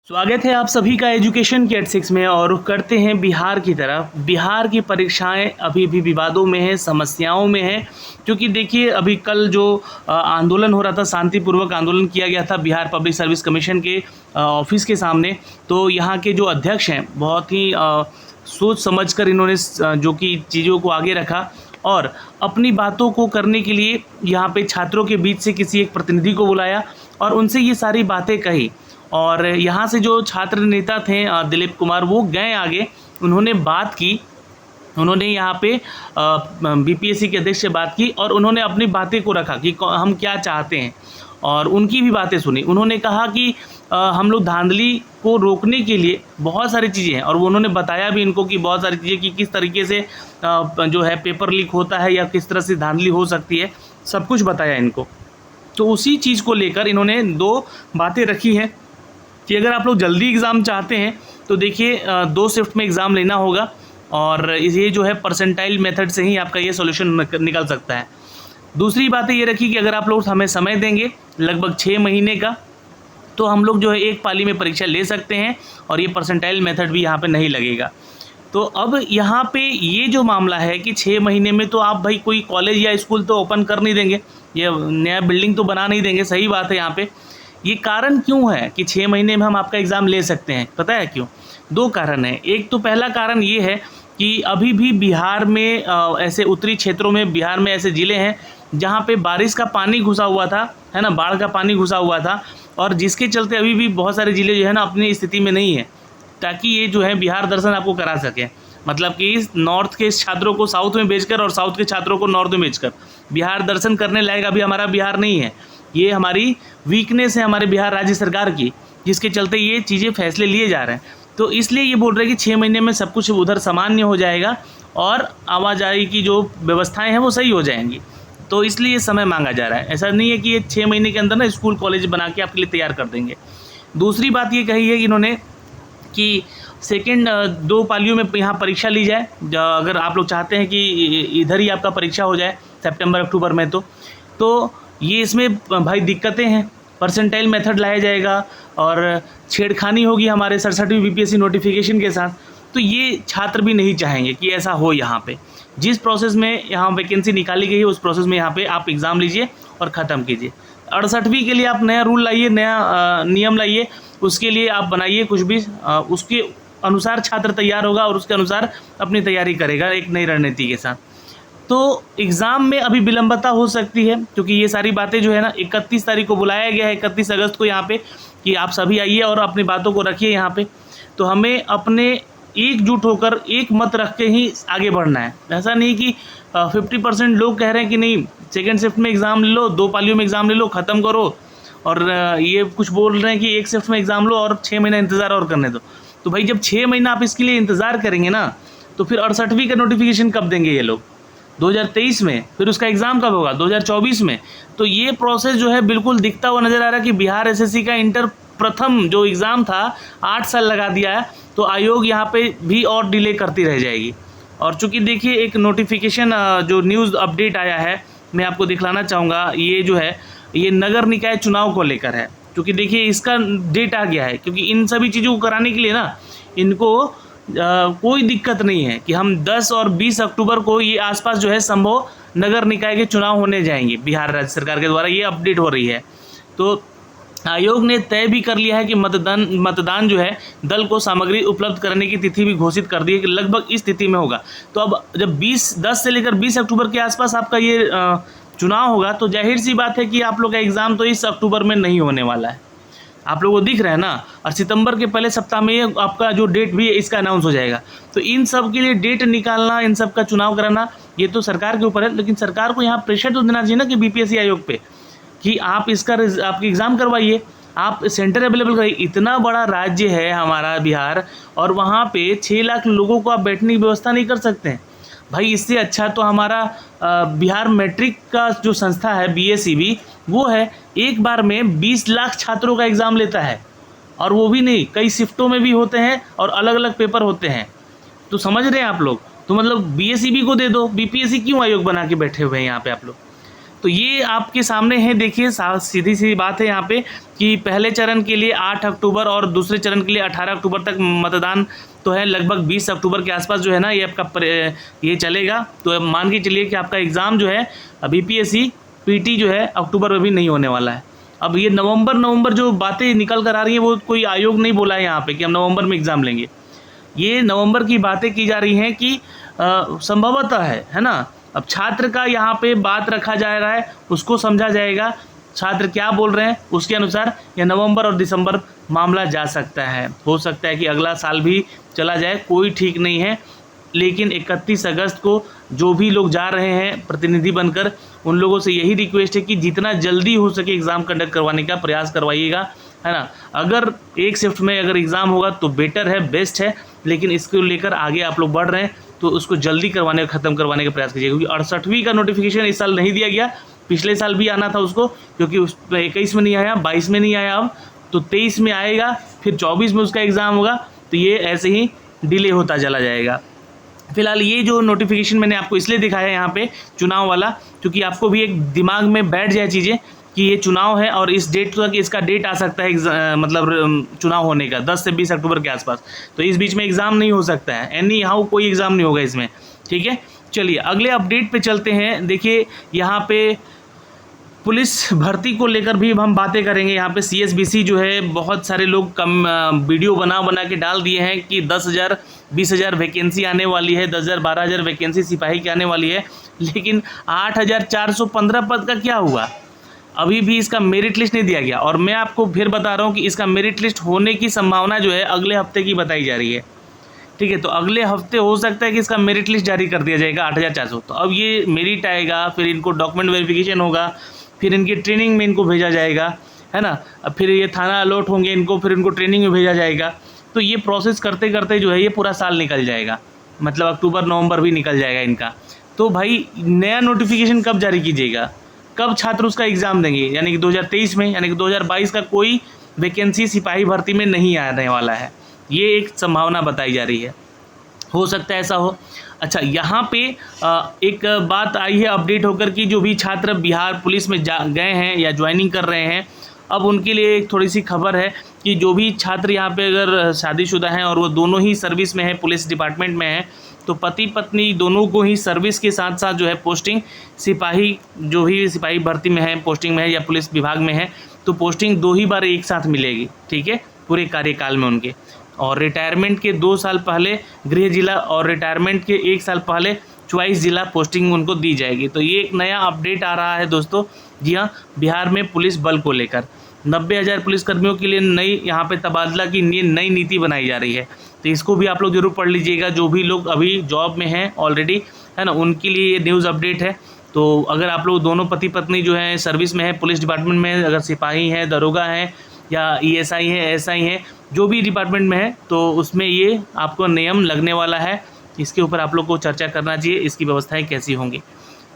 स्वागत है आप सभी का एजुकेशन के 86 में। और रुख करते हैं बिहार की तरफ। बिहार की परीक्षाएं अभी भी विवादों में है, समस्याओं में है, क्योंकि देखिए अभी कल जो आंदोलन हो रहा था, शांतिपूर्वक आंदोलन किया गया था बिहार पब्लिक सर्विस कमीशन के ऑफिस के सामने। तो यहाँ के जो अध्यक्ष हैं बहुत ही सोच समझकर इन्होंने जो कि चीज़ों को आगे रखा और अपनी बातों को करने के लिए यहाँ पे छात्रों के बीच से किसी एक प्रतिनिधि को बुलाया और उनसे ये सारी बातें कही। और यहाँ से जो छात्र नेता थे दिलीप कुमार, वो गए आगे, उन्होंने बात की, उन्होंने यहाँ पे बीपीएससी के अध्यक्ष से बात की और उन्होंने अपनी बातें को रखा कि हम क्या चाहते हैं और उनकी भी बातें सुनी। उन्होंने कहा कि हम लोग धांधली को रोकने के लिए बहुत सारी चीज़ें हैं और वो उन्होंने बताया भी इनको कि बहुत सारी चीज़ें कि किस तरीके से जो है पेपर लीक होता है या किस तरह से धांधली हो सकती है, सब कुछ बताया इनको। तो उसी चीज़ को लेकर इन्होंने दो बातें रखी हैं कि अगर आप लोग जल्दी एग्ज़ाम चाहते हैं तो देखिए 2 शिफ्ट में एग्ज़ाम लेना होगा और ये जो है परसेंटाइल मेथड से ही आपका ये सॉल्यूशन निकल सकता है। दूसरी बात ये रखी कि अगर आप लोग हमें समय देंगे लगभग 6 महीने का, तो हम लोग जो है एक पाली में परीक्षा ले सकते हैं और ये परसेंटाइल मेथड भी यहाँ पे नहीं लगेगा। तो अब यहाँ पे ये जो मामला है कि 6 महीने में तो आप भाई कोई कॉलेज या स्कूल तो ओपन कर नहीं देंगे, ये नया बिल्डिंग तो बना नहीं देंगे, सही बात है। यहाँ पे ये कारण क्यों है कि 6 महीने में हम आपका एग्ज़ाम ले सकते हैं? पता है क्यों? 2 कारण हैं। एक तो पहला कारण ये है कि अभी भी बिहार में ऐसे उत्तरी क्षेत्रों में बिहार में ऐसे ज़िले हैं जहाँ पे बारिश का पानी घुसा हुआ था, है ना, बाढ़ का पानी घुसा हुआ था, और जिसके चलते अभी भी बहुत सारे ज़िले जो है ना अपनी स्थिति में नहीं है, ताकि ये जो है बिहार दर्शन आपको करा सके। मतलब कि नॉर्थ के छात्रों को साउथ में भेजकर और साउथ के छात्रों को नॉर्थ में भेजकर बिहार दर्शन करने लायक अभी हमारा बिहार नहीं है। ये हमारी वीकनेस है हमारे बिहार राज्य सरकार की, जिसके चलते ये चीज़ें फैसले लिए जा रहे हैं। तो इसलिए ये बोल रहे हैं कि 6 महीने में सब कुछ उधर सामान्य हो जाएगा और आवाजाही की जो व्यवस्थाएं हैं वो सही हो जाएंगी। तो इसलिए ये समय मांगा जा रहा है। ऐसा नहीं है कि ये 6 महीने के अंदर ना स्कूल कॉलेज बना के आपके लिए तैयार कर देंगे। दूसरी बात ये कही है कि इन्होंने कि सेकेंड 2 पालियों में यहाँ परीक्षा ली जाए। अगर आप लोग चाहते हैं कि इधर ही आपका परीक्षा हो जाए सितंबर अक्टूबर में, तो ये इसमें भाई दिक्कतें हैं। परसेंटाइल मेथड लाया जाएगा और छेड़खानी होगी हमारे 67वीं बीपीएससी नोटिफिकेशन के साथ। तो ये छात्र भी नहीं चाहेंगे कि ऐसा हो। यहाँ पे जिस प्रोसेस में यहाँ वैकेंसी निकाली गई है उस प्रोसेस में यहाँ पे आप एग्ज़ाम लीजिए और ख़त्म कीजिए। 68वीं के लिए आप नया रूल लाइए, नया नियम लाइए, उसके लिए आप बनाइए कुछ भी, उसके अनुसार छात्र तैयार होगा और उसके अनुसार अपनी तैयारी करेगा एक नई रणनीति के साथ। तो एग्ज़ाम में अभी विलंबता हो सकती है क्योंकि ये सारी बातें जो है ना 31 तारीख को बुलाया गया है, 31 अगस्त को यहाँ पे, कि आप सभी आइए और अपनी बातों को रखिए यहाँ पे। तो हमें अपने एकजुट होकर एक मत रख के ही आगे बढ़ना है। ऐसा नहीं कि 50% लोग कह रहे हैं कि नहीं सेकेंड शिफ्ट में एग्ज़ाम ले लो, 2 पालियों में एग्ज़ाम ले लो, ख़त्म करो, और ये कुछ बोल रहे हैं कि 1 शिफ्ट में एग्ज़ाम लो और 6 महीना इंतज़ार और करने दो। तो भाई जब 6 महीना आप इसके लिए इंतज़ार करेंगे ना, तो फिर 68वीं का नोटिफिकेशन कब देंगे ये लोग? 2023 में। फिर उसका एग्ज़ाम कब होगा? 2024 में। तो ये प्रोसेस जो है बिल्कुल दिखता हुआ नज़र आ रहा है कि बिहार एसएससी का इंटर प्रथम जो एग्ज़ाम था 8 साल लगा दिया है। तो आयोग यहाँ पे भी और डिले करती रह जाएगी। और चूँकि देखिए एक नोटिफिकेशन जो न्यूज़ अपडेट आया है मैं आपको दिखलाना चाहूँगा, ये जो है ये नगर निकाय चुनाव को लेकर है। क्योंकि देखिए इसका डेट आ गया है, क्योंकि इन सभी चीज़ों को कराने के लिए ना इनको कोई दिक्कत नहीं है कि हम 10 और 20 अक्टूबर को ये आसपास जो है संभव नगर निकाय के चुनाव होने जाएंगे बिहार राज्य सरकार के द्वारा, ये अपडेट हो रही है। तो आयोग ने तय भी कर लिया है कि मतदान जो है दल को सामग्री उपलब्ध करने की तिथि भी घोषित कर दी है कि लगभग इस तिथि में होगा। तो अब जब 10 से लेकर 20 अक्टूबर के आसपास आपका ये चुनाव होगा, तो जाहिर सी बात है कि आप लोग का एग्ज़ाम तो इस अक्टूबर में नहीं होने वाला है। आप लोगों को दिख रहा है ना। और सितंबर के पहले सप्ताह में ये आपका जो डेट भी है इसका अनाउंस हो जाएगा। तो इन सब के लिए डेट निकालना, इन सब का चुनाव कराना, ये तो सरकार के ऊपर है। लेकिन सरकार को यहाँ प्रेशर तो देना चाहिए ना कि बीपीएससी आयोग पे कि आप इसका आपकी एग्ज़ाम करवाइए, आप सेंटर अवेलेबल कराइए। इतना बड़ा राज्य है हमारा बिहार और वहाँ पे 6 लाख लोगों को आप बैठने की व्यवस्था नहीं कर सकते हैं भाई। इससे अच्छा तो हमारा बिहार मैट्रिक का जो संस्था है बीएसईबी, वो है एक बार में 20 लाख छात्रों का एग्ज़ाम लेता है, और वो भी नहीं, कई शिफ्टों में भी होते हैं और अलग अलग पेपर होते हैं। तो समझ रहे हैं आप लोग? तो मतलब बीएसईबी को दे दो, बीपीएससी क्यों आयोग बना के बैठे हुए हैं यहाँ पे आप लोग? तो ये आपके सामने है, देखिए सीधी सी बात है यहाँ पे कि पहले चरण के लिए 8 अक्टूबर और दूसरे चरण के लिए 18 अक्टूबर तक मतदान तो है। लगभग 20 अक्टूबर के आसपास जो है ना ये आपका ये चलेगा। तो मान के चलिए कि आपका एग्ज़ाम जो है बीपीएससी पीटी जो है अक्टूबर में भी नहीं होने वाला है। अब ये नवंबर जो बातें निकल कर आ रही हैं वो कोई आयोग नहीं बोला है यहाँ पे कि हम नवंबर में एग्ज़ाम लेंगे। ये नवंबर की बातें की जा रही हैं कि संभवतः है ना। अब छात्र का यहाँ पे बात रखा जा रहा है, उसको समझा जाएगा छात्र क्या बोल रहे हैं उसके अनुसार या नवंबर और दिसंबर मामला जा सकता है। हो सकता है कि अगला साल भी चला जाए, कोई ठीक नहीं है। लेकिन 31 अगस्त को जो भी लोग जा रहे हैं प्रतिनिधि बनकर, उन लोगों से यही रिक्वेस्ट है कि जितना जल्दी हो सके एग्ज़ाम कंडक्ट करवाने का प्रयास करवाइएगा, है ना। अगर एक शिफ्ट में अगर एग्ज़ाम होगा तो बेटर है, बेस्ट है, लेकिन इसको लेकर आगे आप लोग बढ़ रहे हैं तो उसको जल्दी करवाने ख़त्म करवाने का प्रयास कीजिए। क्योंकि 68वीं का नोटिफिकेशन इस साल नहीं दिया गया, पिछले साल भी आना था उसको, क्योंकि उस 21 में नहीं आया, 22 में नहीं आया, अब तो 23 में आएगा, फिर 24 में उसका एग्ज़ाम होगा। तो ये ऐसे ही डिले होता चला जाएगा। फिलहाल ये जो नोटिफिकेशन मैंने आपको इसलिए दिखाया है यहाँ पे चुनाव वाला, क्योंकि आपको भी एक दिमाग में बैठ जाए चीज़ें कि ये चुनाव है और इस डेट तक इसका डेट आ सकता है मतलब चुनाव होने का 10 से 20 अक्टूबर के आसपास। तो इस बीच में एग्ज़ाम नहीं हो सकता है, एनी हाउ कोई एग्ज़ाम नहीं होगा इसमें, ठीक है। चलिए अगले अपडेट पे चलते हैं। देखिए यहाँ पे पुलिस भर्ती को लेकर भी हम बातें करेंगे। यहाँ पे सीएसबीसी जो है बहुत सारे लोग कम वीडियो बना के डाल दिए हैं कि 10,000 20,000 वैकेंसी आने वाली है, 10,000 12,000 वैकेंसी सिपाही की आने वाली है। लेकिन 8,415 पद का क्या हुआ, अभी भी इसका मेरिट लिस्ट नहीं दिया गया। और मैं आपको फिर बता रहा हूँ कि इसका मेरिट लिस्ट होने की संभावना जो है अगले हफ्ते की बताई जा रही है, ठीक है। तो अगले हफ्ते हो सकता है कि इसका मेरिट लिस्ट जारी कर दिया जाएगा 8,400। तो अब ये मेरिट आएगा, फिर इनको डॉक्यूमेंट वेरिफिकेशन होगा, फिर इनकी ट्रेनिंग में इनको भेजा जाएगा, है ना। अब फिर ये थाना अलॉट होंगे इनको, फिर इनको ट्रेनिंग में भेजा जाएगा। तो ये प्रोसेस करते करते जो है ये पूरा साल निकल जाएगा, मतलब अक्टूबर नवंबर भी निकल जाएगा इनका। तो भाई नया नोटिफिकेशन कब जारी कीजिएगा, कब छात्र उसका एग्ज़ाम देंगे, यानी कि 2023 में, यानी कि 2022 का कोई वैकेंसी सिपाही भर्ती में नहीं आने वाला है। ये एक संभावना बताई जा रही है, हो सकता है ऐसा हो। अच्छा, यहाँ पे एक बात आई है अपडेट होकर कि जो भी छात्र बिहार पुलिस में गए हैं या ज्वाइनिंग कर रहे हैं, अब उनके लिए एक थोड़ी सी खबर है कि जो भी छात्र यहाँ पे अगर शादीशुदा हैं और वो दोनों ही सर्विस में हैं, पुलिस डिपार्टमेंट में हैं, तो पति पत्नी दोनों को ही सर्विस के साथ साथ जो है पोस्टिंग सिपाही, जो भी सिपाही भर्ती में है, पोस्टिंग में है या पुलिस विभाग में है, तो पोस्टिंग 2 ही बार एक साथ मिलेगी, ठीक है, पूरे कार्यकाल में उनके। और रिटायरमेंट के 2 साल पहले गृह जिला और रिटायरमेंट के 1 साल पहले चॉइस जिला पोस्टिंग उनको दी जाएगी। तो ये एक नया अपडेट आ रहा है दोस्तों। जी हाँ, बिहार में पुलिस बल को लेकर 90,000 पुलिसकर्मियों के लिए नई यहाँ पे तबादला की नई नीति बनाई जा रही है। तो इसको भी आप लोग जरूर पढ़ लीजिएगा, जो भी लोग अभी जॉब में हैं ऑलरेडी, है ना, उनके लिए ये न्यूज़ अपडेट है। तो अगर आप लोग दोनों पति पत्नी जो हैं सर्विस में हैं, पुलिस डिपार्टमेंट में, अगर सिपाही हैं, दरोगा हैं या ईएसआई हैं, एसआई हैं, जो भी डिपार्टमेंट में है, तो उसमें ये आपको नियम लगने वाला है। इसके ऊपर आप लोग को चर्चा करना चाहिए, इसकी व्यवस्थाएं कैसी होंगी।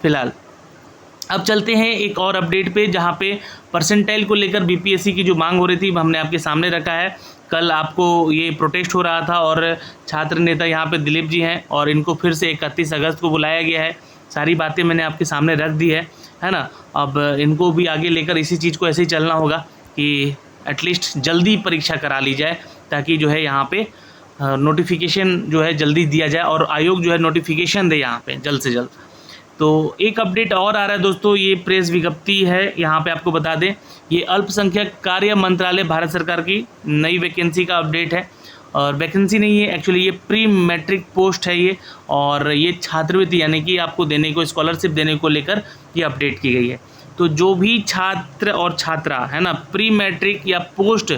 फिलहाल अब चलते हैं एक और अपडेट पे, जहाँ पे परसेंटाइल को लेकर बीपीएससी की जो मांग हो रही थी हमने आपके सामने रखा है। कल आपको ये प्रोटेस्ट हो रहा था और छात्र नेता यहाँ पे दिलीप जी हैं और इनको फिर से 31 अगस्त को बुलाया गया है। सारी बातें मैंने आपके सामने रख दी है ना। अब इनको भी आगे लेकर इसी चीज़ को ऐसे ही चलना होगा कि एटलीस्ट जल्दी परीक्षा करा ली जाए, ताकि जो है यहाँ पे नोटिफिकेशन जो है जल्दी दिया जाए और आयोग जो है नोटिफिकेशन दे यहाँ पे जल्द से जल्द। तो एक अपडेट और आ रहा है दोस्तों, ये प्रेस विज्ञप्ति है, यहाँ पे आपको बता दें, ये अल्पसंख्यक कार्य मंत्रालय भारत सरकार की नई वैकेंसी का अपडेट है। और वैकेंसी नहीं है एक्चुअली, ये प्री मैट्रिक पोस्ट है ये, और ये छात्रवृत्ति यानी कि आपको देने को, स्कॉलरशिप देने को लेकर ये अपडेट की गई है। तो जो भी छात्र और छात्रा है ना, प्री मैट्रिक या पोस्ट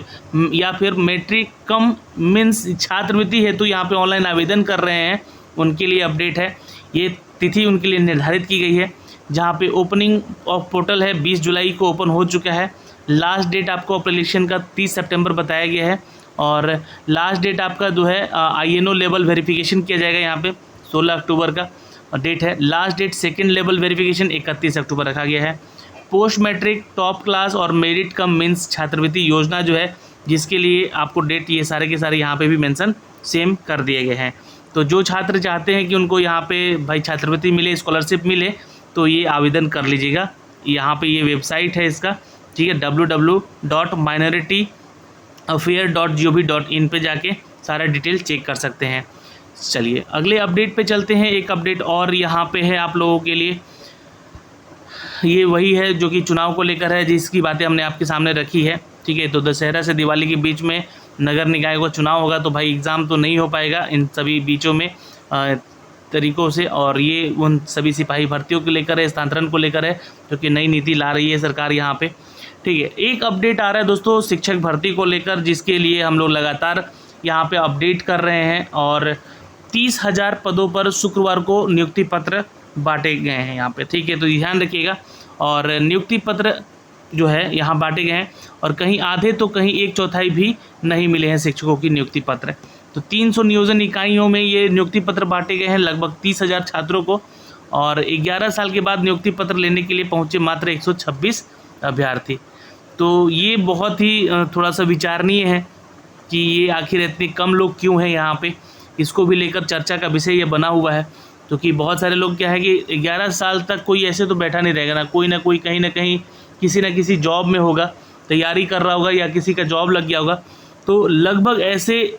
या फिर मैट्रिक कम मीन्स छात्रवृत्ति हेतु यहाँ पे ऑनलाइन आवेदन कर रहे हैं, उनके लिए अपडेट है। ये तिथि उनके लिए निर्धारित की गई है, जहाँ पे ओपनिंग ऑफ पोर्टल है 20 जुलाई को ओपन हो चुका है। लास्ट डेट आपको एप्लीकेशन का 30 सितंबर बताया गया है, और लास्ट डेट आपका जो है INO लेवल वेरिफिकेशन किया जाएगा यहाँ पे 16 अक्टूबर का डेट है। Last date second level verification 31 अक्टूबर रखा गया है। पोस्ट मैट्रिक, टॉप क्लास और मेरिट कम मीन्स छात्रवृत्ति योजना जो है, जिसके लिए आपको डेट ये सारे के सारे यहाँ पे भी मेंशन सेम कर दिए गए हैं। तो जो छात्र चाहते हैं कि उनको यहाँ पे भाई छात्रवृत्ति मिले, स्कॉलरशिप मिले, तो ये आवेदन कर लीजिएगा यहाँ पे ये वेबसाइट है इसका, ठीक है, www.minorityaffair.gov.in पे जाके सारा डिटेल चेक कर सकते हैं। चलिए अगले अपडेट पे चलते हैं। एक अपडेट और यहाँ पे है आप लोगों के लिए, ये वही है जो कि चुनाव को लेकर है, जिसकी बातें हमने आपके सामने रखी है, ठीक है। तो दशहरा से दिवाली के बीच में नगर निकाय का चुनाव होगा, तो भाई एग्ज़ाम तो नहीं हो पाएगा इन सभी बीचों में तरीक़ों से, और ये उन सभी सिपाही भर्तियों को लेकर है, स्थानांतरण को लेकर है, जो कि नई नीति ला रही है सरकार यहाँ पे, ठीक है। एक अपडेट आ रहा है दोस्तों शिक्षक भर्ती को लेकर, जिसके लिए हम लोग लगातार यहाँ पे अपडेट कर रहे हैं, और 30,000 पदों पर शुक्रवार को नियुक्ति पत्र बांटे गए हैं यहाँ पे, ठीक है। तो ध्यान रखिएगा, और नियुक्ति पत्र जो है यहाँ बांटे गए हैं, और कहीं आधे तो कहीं 1/4 भी नहीं मिले हैं शिक्षकों की नियुक्ति पत्र। तो 300 नियोजन इकाइयों में ये नियुक्ति पत्र बांटे गए हैं लगभग 30,000 छात्रों को, और 11 साल के बाद नियुक्ति पत्र लेने के लिए पहुँचे मात्र 126 अभ्यर्थी। तो ये बहुत ही थोड़ा सा विचारणीय है कि ये आखिर इतने कम लोग क्यों हैं यहाँ पे, इसको भी लेकर चर्चा का विषय ये बना हुआ है। क्योंकि बहुत सारे लोग क्या है कि 11 साल तक कोई ऐसे तो बैठा नहीं रहेगा ना कोई कहीं ना कहीं किसी न किसी जॉब में होगा, तैयारी कर रहा होगा, या किसी का जॉब लग गया होगा। तो लगभग ऐसे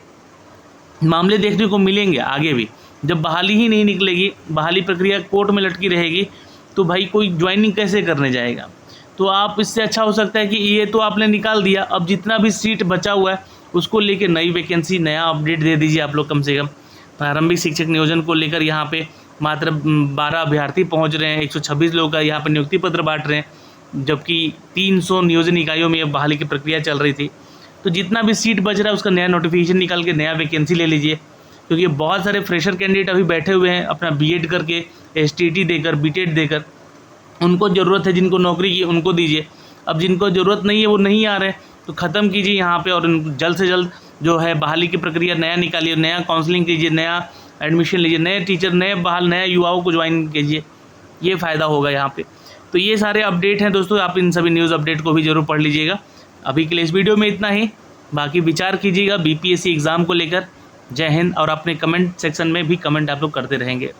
मामले देखने को मिलेंगे आगे भी, जब बहाली ही नहीं निकलेगी, बहाली प्रक्रिया कोर्ट में लटकी रहेगी, तो भाई कोई ज्वाइनिंग कैसे करने जाएगा। तो आप इससे अच्छा हो सकता है कि ये तो आपने निकाल दिया, अब जितना भी सीट बचा हुआ है उसको लेके नई वैकेंसी, नया अपडेट दे दीजिए आप लोग। कम से कम प्रारंभिक शिक्षक नियोजन को लेकर यहाँ पे मात्र 12 अभ्यर्थी पहुँच रहे हैं, 126 लोगों का यहाँ पर नियुक्ति पत्र बांट रहे हैं, जबकि 300 नियोजन इकाइयों में बहाली की प्रक्रिया चल रही थी। तो जितना भी सीट बच रहा है उसका नया नोटिफिकेशन निकाल के नया वैकेंसी ले लीजिए, क्योंकि बहुत सारे फ्रेशर कैंडिडेट अभी बैठे हुए हैं अपना बीएड करके, एसटीटी देकर, बीटेड देकर, उनको ज़रूरत है, जिनको नौकरी की उनको दीजिए। अब जिनको ज़रूरत नहीं है वो नहीं आ रहे, तो ख़त्म कीजिए यहाँ पे, और जल्द से जल्द जो है बहाली की प्रक्रिया नया निकालिए, नया काउंसलिंग कीजिए, नया एडमिशन लीजिए, नए टीचर, नए बहाल, नए युवाओं को ज्वाइन कीजिए, ये फ़ायदा होगा यहाँ पे। तो ये सारे अपडेट हैं दोस्तों, आप इन सभी न्यूज़ अपडेट को भी ज़रूर पढ़ लीजिएगा। अभी के लिए इस वीडियो में इतना ही, बाकी विचार कीजिएगा बीपीएससी एग्ज़ाम को लेकर। जय हिंद, और अपने कमेंट सेक्शन में भी कमेंट आप लोग करते रहेंगे।